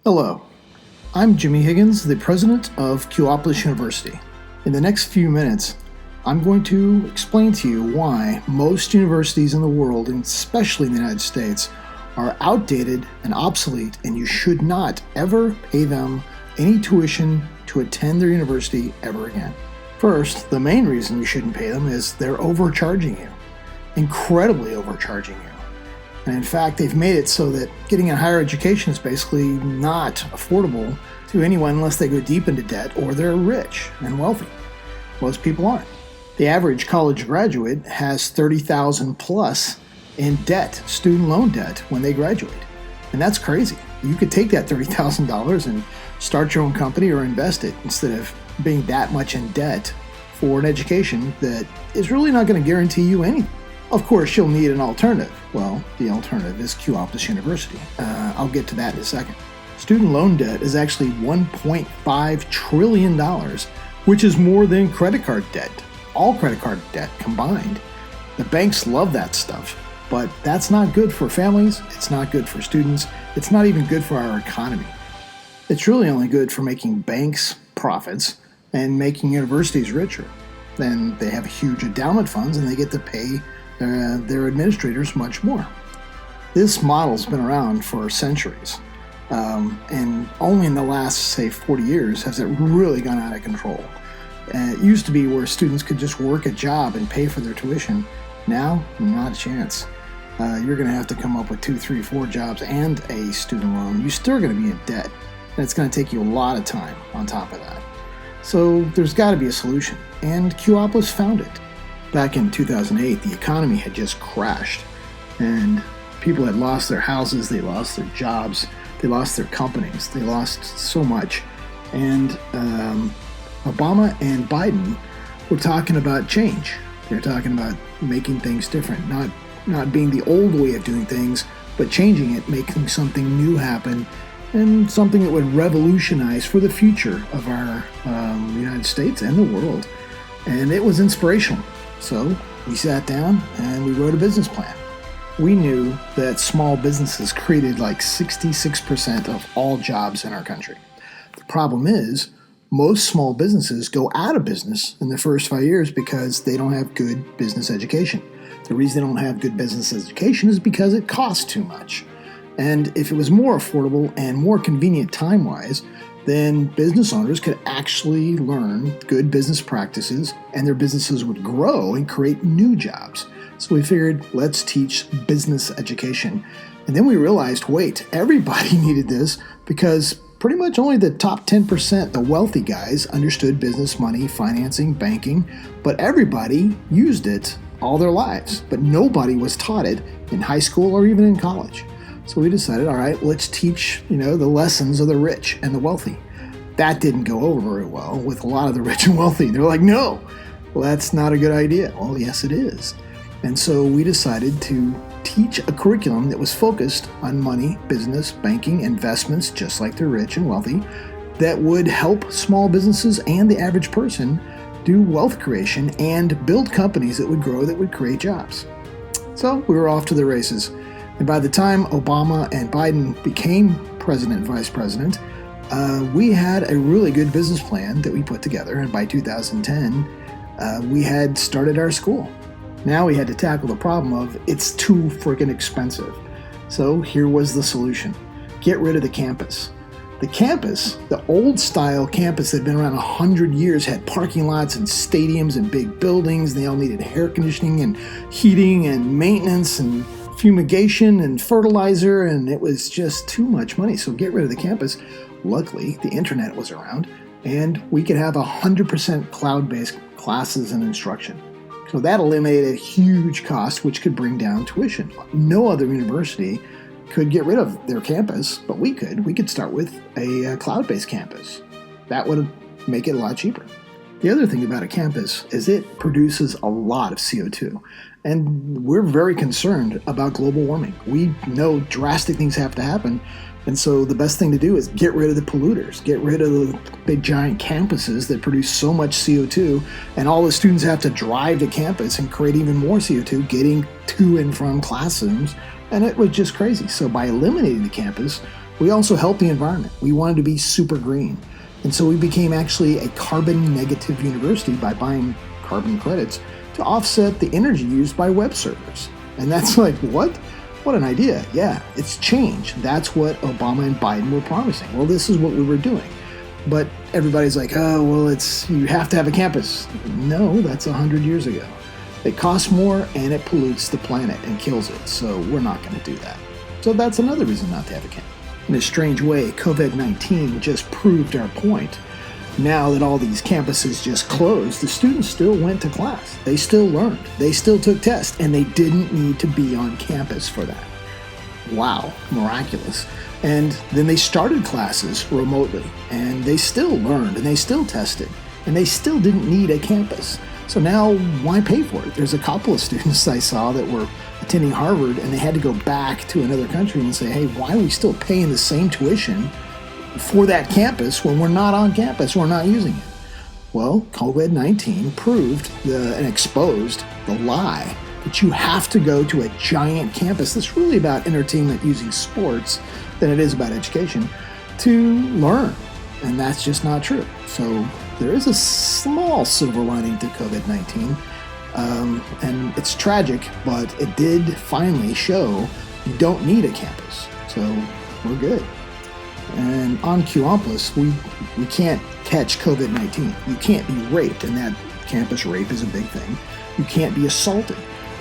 Hello, I'm Jimmy Higgins, the president of Qopolis University. In the next few minutes, I'm going to explain to you why most universities in the world, and especially in the United States, are outdated and obsolete, and you should not ever pay them any tuition to attend their university ever again. First, the main reason you shouldn't pay them is they're overcharging you, incredibly overcharging you. And in fact, they've made it so that getting a higher education is basically not affordable to anyone unless they go deep into debt or they're rich and wealthy. Most people aren't. The average college graduate has $30,000 plus in debt, student loan debt, when they graduate. And that's crazy. You could take that $30,000 and start your own company or invest it instead of being that much in debt for an education that is really not going to guarantee you anything. Of course, you'll need an alternative. Well, the alternative is Qopolis University. I'll get to that in a second. Student loan debt is actually $1.5 trillion, which is more than credit card debt, all credit card debt combined. The banks love that stuff, but that's not good for families. It's not good for students. It's not even good for our economy. It's really only good for making banks profits and making universities richer. Then they have huge endowment funds and they get to pay their administrators much more. This model's been around for centuries, and only in the last, say, 40 years has it really gone out of control. It used to be where students could just work a job and pay for their tuition. Now, not a chance. You're going to have to come up with 2, 3, 4 jobs and a student loan. You're still going to be in debt, and it's going to take you a lot of time on top of that. So there's got to be a solution, and Qopolis found it. Back in 2008, the economy had just crashed, and people had lost their houses, they lost their jobs, they lost their companies, they lost so much. And Obama and Biden were talking about change. They're talking about making things different, not being the old way of doing things, but changing it, making something new happen, and something that would revolutionize for the future of our United States and the world. And it was inspirational. So we sat down and we wrote a business plan. We knew that small businesses created like 66% of all jobs in our country. The problem is most small businesses go out of business in the first 5 years because they don't have good business education. The reason they don't have good business education is because it costs too much. And if it was more affordable and more convenient time-wise, then business owners could actually learn good business practices and their businesses would grow and create new jobs. So we figured, let's teach business education. And then we realized, wait, everybody needed this because pretty much only the top 10%, the wealthy guys, understood business, money, financing, banking, but everybody used it all their lives. But nobody was taught it in high school or even in college. So we decided, all right, let's teach, the lessons of the rich and the wealthy. That didn't go over very well with a lot of the rich and wealthy. They're like, no, well, that's not a good idea. Well, yes, it is. And so we decided to teach a curriculum that was focused on money, business, banking, investments, just like the rich and wealthy, that would help small businesses and the average person do wealth creation and build companies that would grow, that would create jobs. So we were off to the races. And by the time Obama and Biden became president and vice president, we had a really good business plan that we put together. And by 2010, we had started our school. Now we had to tackle the problem of it's too freaking expensive. So here was the solution. Get rid of the campus. The campus, the old style campus that had been around 100 years, had parking lots and stadiums and big buildings. They all needed air conditioning and heating and maintenance and fumigation and fertilizer, and it was just too much money. So get rid of the campus. Luckily, the internet was around, and we could have 100% cloud-based classes and instruction. So that eliminated a huge cost, which could bring down tuition. No other university could get rid of their campus, but we could. We could start with a cloud-based campus. That would make it a lot cheaper. The other thing about a campus is it produces a lot of CO2. And we're very concerned about global warming. We know drastic things have to happen. And so the best thing to do is get rid of the polluters, get rid of the big giant campuses that produce so much CO2. And all the students have to drive to campus and create even more CO2 getting to and from classrooms. And it was just crazy. So by eliminating the campus, We also helped the environment. We wanted to be super green. And so we became actually a carbon negative university by buying carbon credits to offset the energy used by web servers. And that's like, what? What an idea. Yeah, it's change. That's what Obama and Biden were promising. Well, this is what we were doing. But everybody's like, oh, well, you have to have a campus. No, that's 100 years ago. It costs more and it pollutes the planet and kills it. So we're not going to do that. So that's another reason not to have a campus. In a strange way, COVID-19 just proved our point. Now that all these campuses just closed, the students still went to class. They still learned. They still took tests, and they didn't need to be on campus for that. Wow, miraculous. And then they started classes remotely, and they still learned, and they still tested, and they still didn't need a campus. So now, why pay for it? There's a couple of students I saw that were attending Harvard, and they had to go back to another country and say, hey, why are we still paying the same tuition for that campus when we're not on campus, we're not using it? Well, COVID-19 proved and exposed the lie that you have to go to a giant campus that's really about entertainment using sports than it is about education to learn. And that's just not true. So there is a small silver lining to COVID-19. And it's tragic, but it did finally show you don't need a campus. So we're good. And on Qopolis, we can't catch COVID-19. You can't be raped, and that campus rape is a big thing. You can't be assaulted.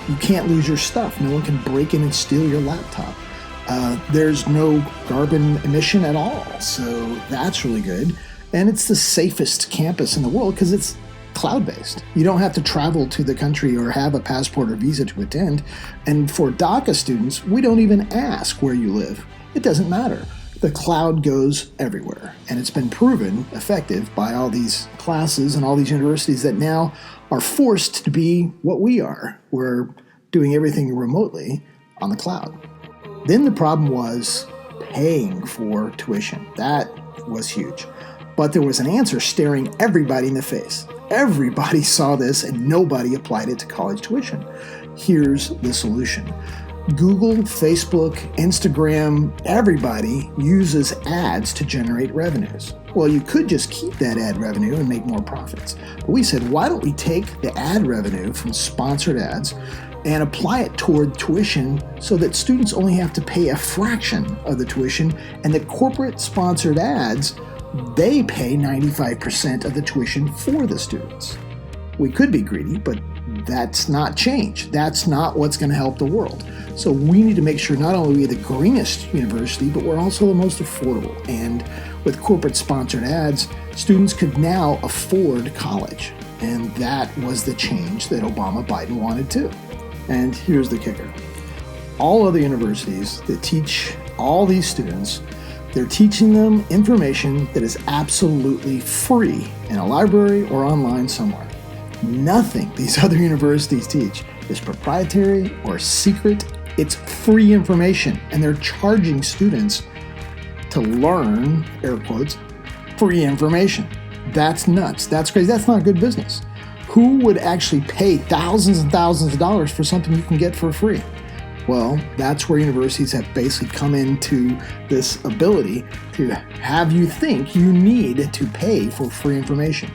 You can't lose your stuff. No one can break in and steal your laptop. There's no carbon emission at all, so that's really good. And it's the safest campus in the world because it's cloud-based. You don't have to travel to the country or have a passport or visa to attend. And for DACA students, we don't even ask where you live. It doesn't matter. The cloud goes everywhere. And it's been proven effective by all these classes and all these universities that now are forced to be what we are. We're doing everything remotely on the cloud. Then the problem was paying for tuition. That was huge. But there was an answer staring everybody in the face. Everybody saw this and nobody applied it to college tuition. Here's the solution. Google, Facebook, Instagram, everybody uses ads to generate revenues. Well, you could just keep that ad revenue and make more profits. But we said, why don't we take the ad revenue from sponsored ads and apply it toward tuition so that students only have to pay a fraction of the tuition, and the corporate sponsored ads, they pay 95% of the tuition for the students. We could be greedy, but that's not change. That's not what's going to help the world. So we need to make sure not only we're the greenest university, but we're also the most affordable. And with corporate sponsored ads, students could now afford college. And that was the change that Biden wanted too. And here's the kicker. All other universities that teach all these students, they're teaching them information that is absolutely free in a library or online somewhere. Nothing these other universities teach is proprietary or secret. It's free information, and they're charging students to learn, air quotes, free information. That's nuts. That's crazy. That's not good business. Who would actually pay thousands and thousands of dollars for something you can get for free? Well, that's where universities have basically come into this ability to have you think you need to pay for free information.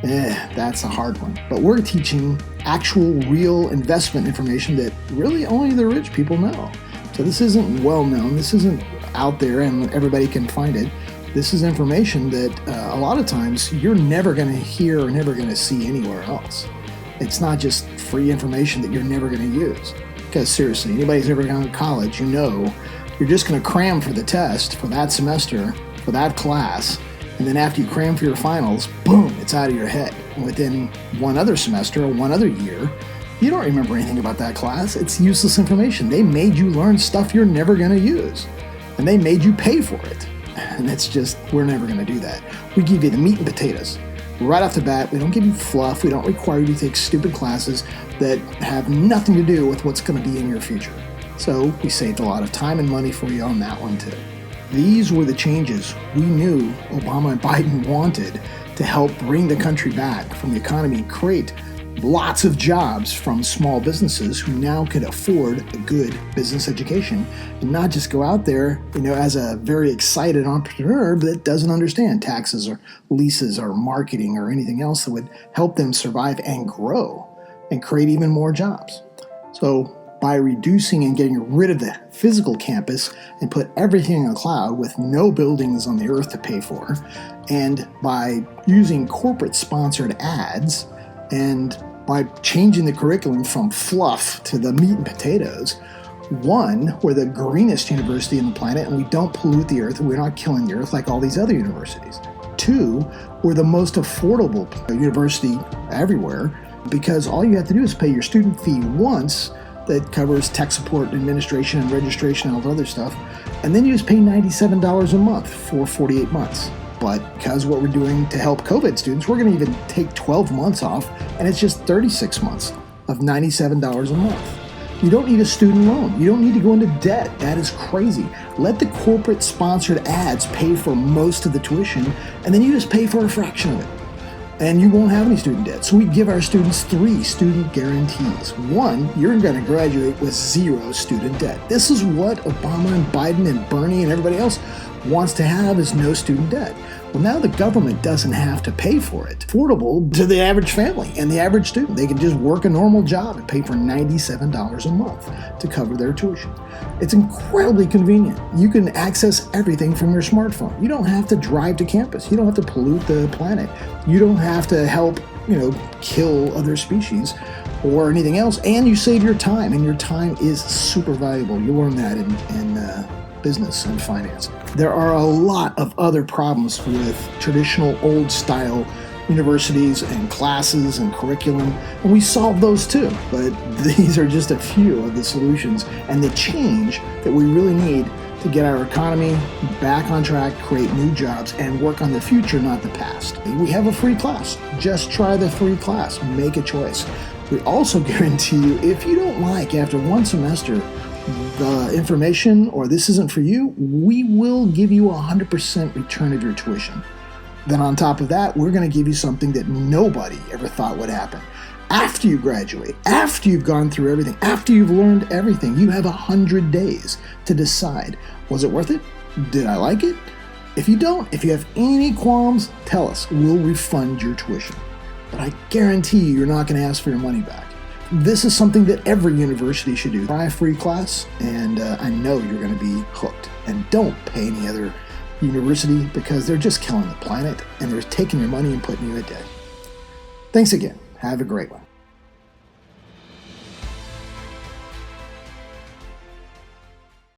That's a hard one. But we're teaching actual, real investment information that really only the rich people know. So this isn't well known. This isn't out there and everybody can find it. This is information that a lot of times you're never going to hear or never going to see anywhere else. It's not just free information that you're never going to use. Because seriously, anybody's ever gone to college, you know, you're just going to cram for the test for that semester, for that class, and then after you cram for your finals, boom, it's out of your head. And within one other semester or one other year, you don't remember anything about that class. It's useless information. They made you learn stuff you're never going to use, and they made you pay for it. And it's just, we're never going to do that. We give you the meat and potatoes. Right off the bat, we don't give you fluff. We don't require you to take stupid classes that have nothing to do with what's going to be in your future. So we saved a lot of time and money for you on that one too. These were the changes we knew Obama and Biden wanted to help bring the country back from the economy and create lots of jobs from small businesses who now could afford a good business education and not just go out there, as a very excited entrepreneur that doesn't understand taxes or leases or marketing or anything else that would help them survive and grow and create even more jobs. So by reducing and getting rid of the physical campus and put everything in the cloud with no buildings on the earth to pay for, and by using corporate-sponsored ads, and by changing the curriculum from fluff to the meat and potatoes, one, we're the greenest university on the planet and we don't pollute the earth and we're not killing the earth like all these other universities. Two, we're the most affordable university everywhere because all you have to do is pay your student fee once. That covers tech support, administration, and registration, and all the other stuff. And then you just pay $97 a month for 48 months. But because what we're doing to help COVID students, we're going to even take 12 months off, and it's just 36 months of $97 a month. You don't need a student loan. You don't need to go into debt. That is crazy. Let the corporate-sponsored ads pay for most of the tuition, and then you just pay for a fraction of it. And you won't have any student debt. So we give our students 3 student guarantees. 1, you're going to graduate with 0 student debt. This is what Obama and Biden and Bernie and everybody else wants to have, is no student debt. Well, now the government doesn't have to pay for it. Affordable to the average family and the average student. They can just work a normal job and pay for $97 a month to cover their tuition. It's incredibly convenient. You can access everything from your smartphone. You don't have to drive to campus. You don't have to pollute the planet. You don't have to help, kill other species or anything else. And you save your time, and your time is super valuable. You'll learn that in business and finance. There are a lot of other problems with traditional old-style universities and classes and curriculum, and we solve those too. But these are just a few of the solutions and the change that we really need to get our economy back on track, create new jobs, and work on the future, not the past. We have a free class. Just try the free class. Make a choice. We also guarantee you, if you don't like, after one semester, the information or this isn't for you, we will give you 100% return of your tuition. Then on top of that, we're going to give you something that nobody ever thought would happen. After you graduate, after you've gone through everything, after you've learned everything, you have 100 days to decide, was it worth it? Did I like it? If you don't, if you have any qualms, tell us. We'll refund your tuition. But I guarantee you're not going to ask for your money back. This is something that every university should do. Try a free class, and I know you're going to be hooked. And don't pay any other university because they're just killing the planet, and they're taking your money and putting you in debt. Thanks again. Have a great one.